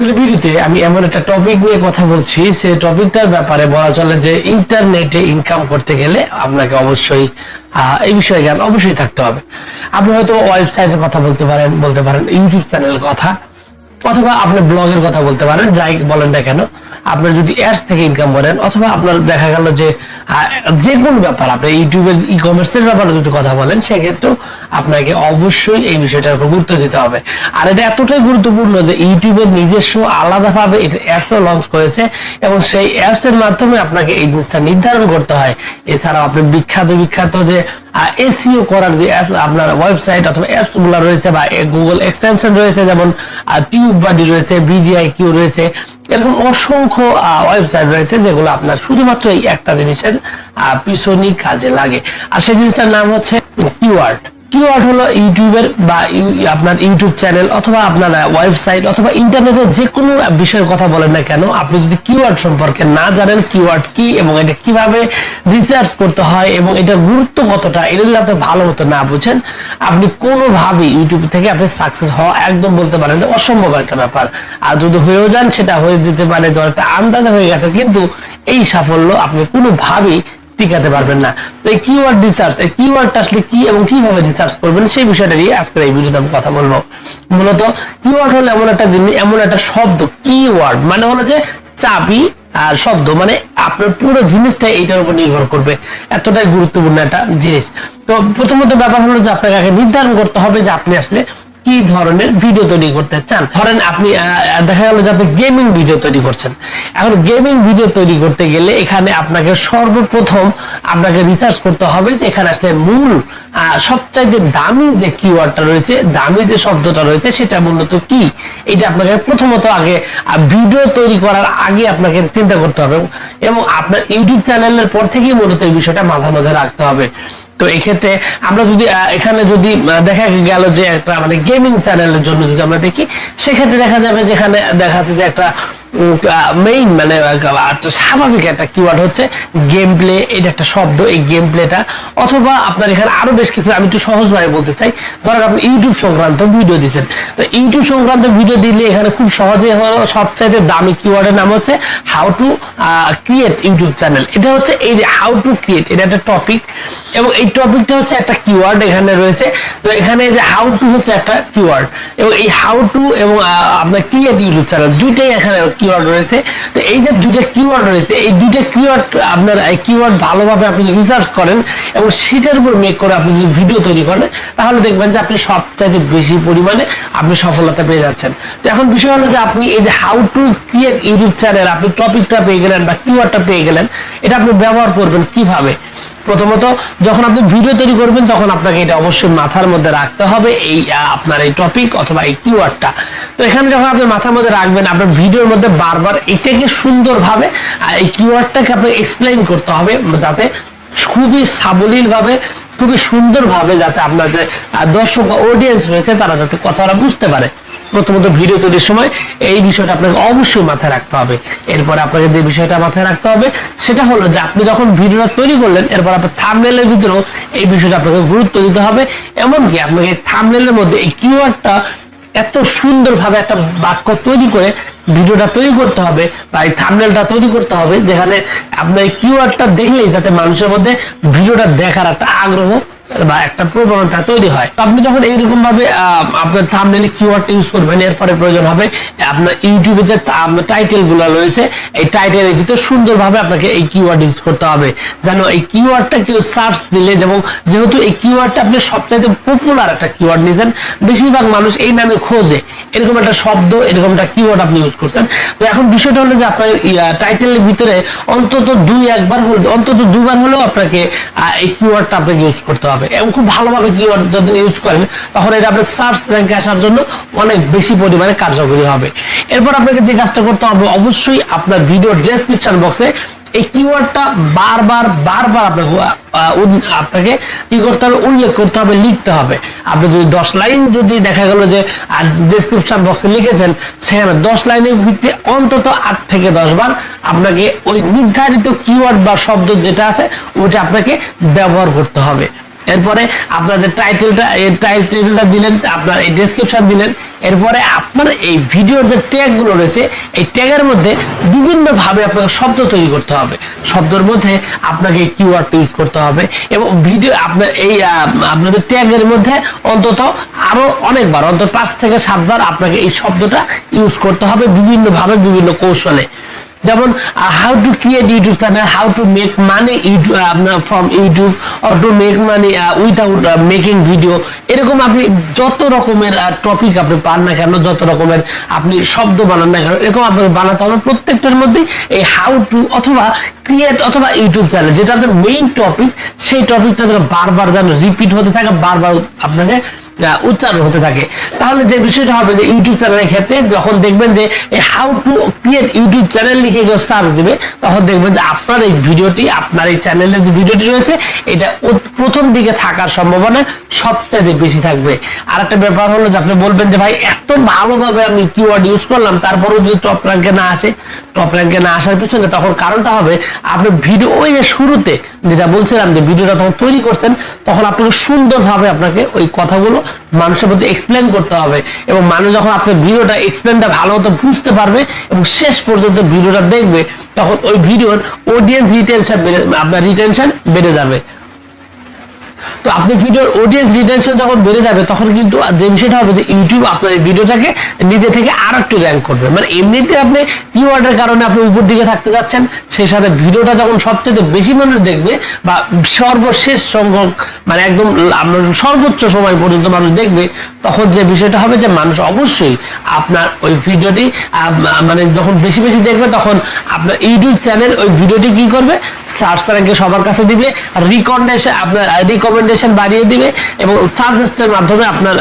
আজকের ভিডিওতে আমি এমন একটা টপিক নিয়ে কথা বলছি, সেই টপিকটার ব্যাপারে বলা চলে যে ইন্টারনেটে ইনকাম করতে গেলে আপনাকে অবশ্যই এই বিষয়ে জ্ঞান অবশ্যই থাকতে হবে। আপনি হয়তো ওয়েবসাইটের কথা বলতে পারেন ইউটিউব চ্যানেলের কথা, অথবা আপনি ব্লগের কথা বলতে পারেন, যাই বলেন না কেন। আপনার যদি অ্যাডস থেকে ইনকাম করেন, অথবা আপনার দেখা গেল যে যে কোনো ব্যাপার আপনি ইউটিউবের ই কমার্সের ব্যাপারে যদি কথা বলেন, সেক্ষেত্রেও আপনাকে অবশ্যই এই বিষয়টার উপর গুরুত্ব দিতে হবে। আর এটা এতটাই গুরুত্বপূর্ণ যে ইউটিউবের নিজস্ব আলাদাভাবে এটা অ্যাপসও লঞ্চ করেছে, এবং সেই অ্যাপস এর মাধ্যমে আপনাকে এই জিনিসটা নির্ধারণ করতে হয়। এছাড়াও আপনি বিখ্যাত যে এসইও করার যে আপনার ওয়েবসাইট অথবা অ্যাপস গুলো রয়েছে, বা গুগল এক্সটেনশন রয়েছে, যেমন টিউব বাডি রয়েছে, বিজিআইকিউ রয়েছে, এরকম অসংখ্য ওয়েবসাইট রয়েছে যেগুলো আপনার শুধুমাত্র এই একটা জিনিসের পিছনই কাজে লাগে। আর সেই জিনিসটার নাম হচ্ছে কিওয়ার্ড। কিওয়ার্ড হলো ইউটিউবের বা আপনার ইউটিউব চ্যানেল অথবা আপনার ওয়েবসাইট অথবা ইন্টারনেটের যে কোনো বিষয়ের কথা বলেন না কেন, আপনি যদি কিওয়ার্ড সম্পর্কে না জানেন, কিওয়ার্ড কি এবং এটা কিভাবে রিসার্চ করতে হয় এবং এটার গুরুত্ব কতটা, এটা যদি আপনি ভালো মতো না বুঝেন, আপনি কোনোভাবেই ইউটিউব থেকে আপনি সাকসেস হওয়া একদম বলতে পারেন যে অসম্ভব একটা ব্যাপার। আর যদি হয়েও যান, সেটা হয়ে যেতে পারে যে একটা আন্দাজে হয়ে গেছে, কিন্তু এই সাফল্য আপনি কোনোভাবেই টিকাতে পারবেন না। তো এই কিওয়ার্ড রিসার্চ, এই কিওয়ার্ডটা আসলে কি এবং কিভাবে রিসার্চ করবেন, সেই বিষয়টা নিয়ে আজকের এই ভিডিওতে আমি কথা বলবো। মূলত কিওয়ার্ড হলো এমন একটা জিনিস, এমন একটা শব্দ, কিওয়ার্ড মানে হলো যে চাবি আর শব্দ, মানে আপনার পুরো জিনিসটা এইটার উপর নির্ভর করবে, এতটাই গুরুত্বপূর্ণ একটা জিনিস। তো প্রথমত ব্যাপার হলো যে আপনাকে আগে নির্ধারণ করতে হবে যে আপনি আসলে কি ধরনের ভিডিও তৈরি করতে চান। ধরেন আপনি দেখা গেল যে আপনি গেমিং ভিডিও তৈরি করছেন। এখন গেমিং ভিডিও তৈরি করতে গেলে এখানে আপনাকে সর্বপ্রথম আপনাকে রিসার্চ করতে হবে যে এখানে আসলে মূল সবচাইতে দামি যে কিওয়ার্ডটা রয়েছে, দামি যে শব্দটা রয়েছে, সেটা মূলত কি। এটা আপনাকে প্রথমত আগে ভিডিও তৈরি করার আগে আপনাকে চিন্তা করতে হবে, এবং আপনার ইউটিউব চ্যানেলের পর থেকেই মূলত এই বিষয়টা মাথার মধ্যে রাখতে হবে। তো এই ক্ষেত্রে আমরা যদি এখানে যদি দেখা গেল যে একটা মানে গেমিং চ্যানেলের জন্য যদি আমরা দেখি, সেক্ষেত্রে দেখা যাবে যেখানে দেখা যাচ্ছে যে একটা মেইন মানে স্বাভাবিক একটা কিওয়ার্ড হচ্ছে গেম প্লে। এটা একটা শব্দ, এই গেম প্লেটা। অথবা আপনার এখানে আরো বেশ কিছু, আমি একটু সহজভাবে বলতে চাই, ধরেন আপনি ইউটিউব সংক্রান্ত ভিডিও দিচ্ছেন, তো ইউটিউব সংক্রান্ত ভিডিও দিলে এখানে খুব সহজে সবচাইতে দামি কিওয়ার্ডের নাম হচ্ছে how to create YouTube channel. এটা হচ্ছে এই যে হাউ টু ক্রিয়েট, এটা একটা টপিক, এবং এই টপিকটা হচ্ছে একটা কিওয়ার্ড এখানে রয়েছে। তো এখানে যে হাউ টু হচ্ছে একটা কিওয়ার্ড, এবং এই হাউ টু এবং আপনার ক্রিয়েট ইউটিউব চ্যানেল দুইটাই এখানে কিওয়ার্ড রয়েছে। তো এই যে দুইটা কিওয়ার্ড রয়েছে, এই দুইটা কিওয়ার্ড আপনার এই কিওয়ার্ড ভালোভাবে আপনি রিসার্চ করেন এবং সেটার উপর মেক করে আপনি যদি ভিডিও তৈরি করেন, তাহলে দেখবেন যে আপনি সবচাইতে বেশি পরিমাণে আপনি সফলতা পেয়ে যাচ্ছেন। তো এখন বিষয় হলো যে আপনি এই যে how to create YouTube channel, আপনি টপিকটা পেয়ে গেলেন বা কিওয়ার্ডটা পেয়ে গেলেন, এটা আপনি ব্যবহার করবেন কিভাবে। প্রথমত যখন আপনি ভিডিও তৈরি করবেন, তখন আপনাকে এটা অবশ্যই মাথার মধ্যে রাখতে হবে, এই আপনার এই টপিক অথবা এই কিওয়ার্ডটা। তো এখানে যখন আপনি মাথার মধ্যে রাখবেন, আপনার ভিডিওর মধ্যে বারবার এটাকে সুন্দরভাবে এই কিওয়ার্ডটাকে আপনি এক্সপ্লেইন করতে হবে, যাতে খুবই সাবলীল ভাবে, খুবই সুন্দর ভাবে, যাতে আপনার যে দর্শক অডিয়েন্স রয়েছে তারা যাতে কথাটা বুঝতে পারে। প্রথমত ভিডিও তৈরির সময় এই বিষয়টা আপনাকে অবশ্যই মাথায় রাখতে হবে। এরপরে আপনাকে যে বিষয়টা মাথায় রাখতে হবে, সেটা হলো যে আপনি যখন ভিডিওটা তৈরি করলেন, এরপর আপনার থাম্বনেলের ভিতরেও এই বিষয়টা আপনাকে গুরুত্ব দিতে হবে। এমনকি আপনাকে থাম্বনেলের মধ্যে এই কিওয়ার্ডটা এত সুন্দরভাবে একটা বাক্য তৈরি করে ভিডিওটা তৈরি করতে হবে, বা এই থাম্বনেলটা তৈরি করতে হবে, যেখানে আপনার এই কিওয়ার্ডটা দেখলেই যাতে মানুষের মধ্যে ভিডিওটা দেখার একটা আগ্রহ বা একটা প্রবণতা তৈরি হয়। আপনি যখন এইরকম ভাবে আপনার থাম্বনেলে কিওয়ার্ড ইউজ করবেন, এরপরে প্রয়োজন হবে আপনার ইউটিউবে যে টাইটেল গুলো রয়েছে, এই টাইটেলের ভিতরে সুন্দরভাবে আপনাকে এই কিওয়ার্ড ইউজ করতে হবে, যেন এই কিওয়ার্ডটা কেউ সার্চ দিলে, এবং যেহেতু এই কিওয়ার্ডটা আপনি সবচাইতে পপুলার একটা কিওয়ার্ড নিয়েছেন, বেশিরভাগ মানুষ এই নামে খোঁজে, এরকম একটা শব্দ, এরকম একটা কিওয়ার্ড আপনি ইউজ করছেন। তো এখন বিষয়টা হলো যে আপনার টাইটেলের ভিতরে অন্তত দুইবার হলেও আপনাকে এই কিওয়ার্ডটা আপনাকে ইউজ করতে হবে, এবং খুব ভালোভাবে কিওয়ার্ড যদি ইউজ করেন, তখন এটা আপনার সার্চ র্যাঙ্কে আসার জন্য অনেক বেশি পরিমাণে কার্যকরী হবে। এরপর আপনাকে যে কাজটা করতে হবে, অবশ্যই আপনার ভিডিও ডেসক্রিপশন বক্সে এই কিওয়ার্ডটা বারবার আপনাকে কি করতে হবে, উল্লেখ করতে হবে, লিখতে হবে। আপনি যদি 10 লাইন যদি দেখা গেল যে ডেসক্রিপশন বক্সে লিখেছেন, সেখানে 10 লাইনের ভিত্তিতে অন্তত 8 থেকে 10 বার আপনাকে ওই নির্ধারিত কিওয়ার্ড বা শব্দ যেটা আছে ওইটা আপনাকে ব্যবহার করতে হবে। এরপরে আপনাদের টাইটেলটা দিলেন, আপনার এই ডেসক্রিপশন দিলেন। এরপরে আপনার এই ভিডিওর যে ট্যাগ গুলো রয়েছে এই ট্যাগের মধ্যে বিভিন্ন ভাবে আপনাকে শব্দ তৈরি করতে হবে, শব্দের মধ্যে আপনাকে কিওয়ার্ড ইউজ করতে হবে এবং ভিডিও আপনার এই আপনাদের ট্যাগের মধ্যে অন্তত আরো অনেকবার, অন্তত 5 থেকে 7 বার আপনাকে এই শব্দটা ইউজ করতে হবে বিভিন্ন ভাবে, বিভিন্ন কৌশলে। যেমন how to create YouTube channel, how to make money from YouTube, or to make money without making video. এরকম আপনি যত রকমের টপিক আপনি পান না কেন, যত রকমের আপনি শব্দ বানান না কেন, এরকম আপনাকে বানাতে হবে। প্রত্যেকটার মধ্যে এই হাউ টু অথবা ক্রিয়েট অথবা ইউটিউব চ্যানেল, যেটা আপনার মেইন টপিক, সেই টপিকটা যেন বারবার যেন রিপিট হতে থাকে, বারবার আপনাকে উচ্চারণ হতে থাকে। তাহলে যে বিষয়টা হবে যে ইউটিউব চ্যানেলের ক্ষেত্রে যখন দেখবেন যে how to create YouTube channel লিখে কেউ সার্চ দিবে, তখন দেখবেন যে আপনার এই ভিডিওটি, আপনার এই চ্যানেলের যে ভিডিওটি রয়েছে এটা প্রথম দিকে থাকার সম্ভাবনা সবচেয়ে বেশি থাকবে। আর একটা ব্যাপার হলো যে আপনি বলবেন যে ভাই এত ভালোভাবে আমি কিওয়ার্ড ইউজ করলাম, তারপরেও যদি টপ র্যাঙ্কে না আসে, টপ র্যাঙ্কে না আসার পিছনে তখন কারণটা হবে আপনি ভিডিও ওই যে শুরুতে যেটা বলছিলাম যে ভিডিওটা তখন তৈরি করছেন, তখন আপনাকে সুন্দরভাবে আপনাকে ওই কথাগুলো মানুষের মধ্যে এক্সপ্লেন করতে হবে এবং মানুষ যখন আপনার ভিডিওটা এক্সপ্লেনটা ভালো মতো বুঝতে পারবে এবং শেষ পর্যন্ত ভিডিওটা দেখবে, তখন ওই ভিডিওর অডিয়েন্স রিটেনশন আপনার রিটেনশন বেড়ে যাবে। তো আপনি ভিডিওর অডিয়েন্স রিটেনশন যখন বেড়ে যাবে, তখন কিন্তু যে বিষয়টা হবে যে ইউটিউব আপনার এই ভিডিওটাকে নিজে থেকে আর একটু র্যাঙ্ক করবে। মানে এমনিতে আপনি কিওয়ার্ডের কারণে আপনি উপর দিকে থাকতে যাচ্ছেন, সেই সাথে ভিডিওটা যখন সবচেয়ে বেশি মানুষ দেখবে বা সর্বশেষ সংখ্যক মানে একদম সর্বোচ্চ সময় পর্যন্ত মানুষ দেখবে, তখন যে বিষয়টা হবে যে মানুষ অবশ্যই আপনার ওই ভিডিওটি মানে যখন বেশি বেশি দেখবে, তখন আপনার ইউটিউব চ্যানেল ওই ভিডিওটি কি করবে, সার্চ র্যাঙ্কে সবার কাছে দিবে, রিকমেন্ডেশন বাড়িয়ে দিবে এবং সাজেস্টের মাধ্যমে আপনার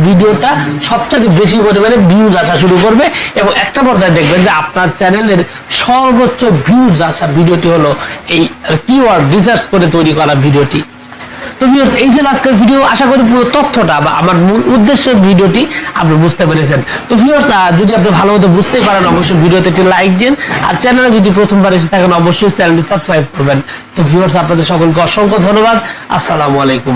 ভিডিওটা সবচেয়ে বেশি পরিমাণে ভিউজ আসা শুরু করবে এবং একটা পর্যায়ে দেখবেন যে আপনার চ্যানেলের সর্বোচ্চ ভিউজ আসা ভিডিওটি হলো এই কিওয়ার্ড রিসার্চ করে তৈরি করা ভিডিওটি। তো ভিউয়ার্স, এই যে আজকের ভিডিও, আশা করি পুরো তথ্যটা বা আমার মূল উদ্দেশ্যের ভিডিওটি আপনি বুঝতে পেরেছেন। তো ভিউয়ার্স, যদি আপনি ভালোমতো বুঝতে পারেন অবশ্যই ভিডিওতে একটি লাইক দিন, আর চ্যানেলে যদি প্রথমবার এসে থাকেন অবশ্যই চ্যানেলটি সাবস্ক্রাইব করবেন। তো ভিউয়ার্স, আপনাদের সকলকে অসংখ্য ধন্যবাদ। আসসালামু আলাইকুম।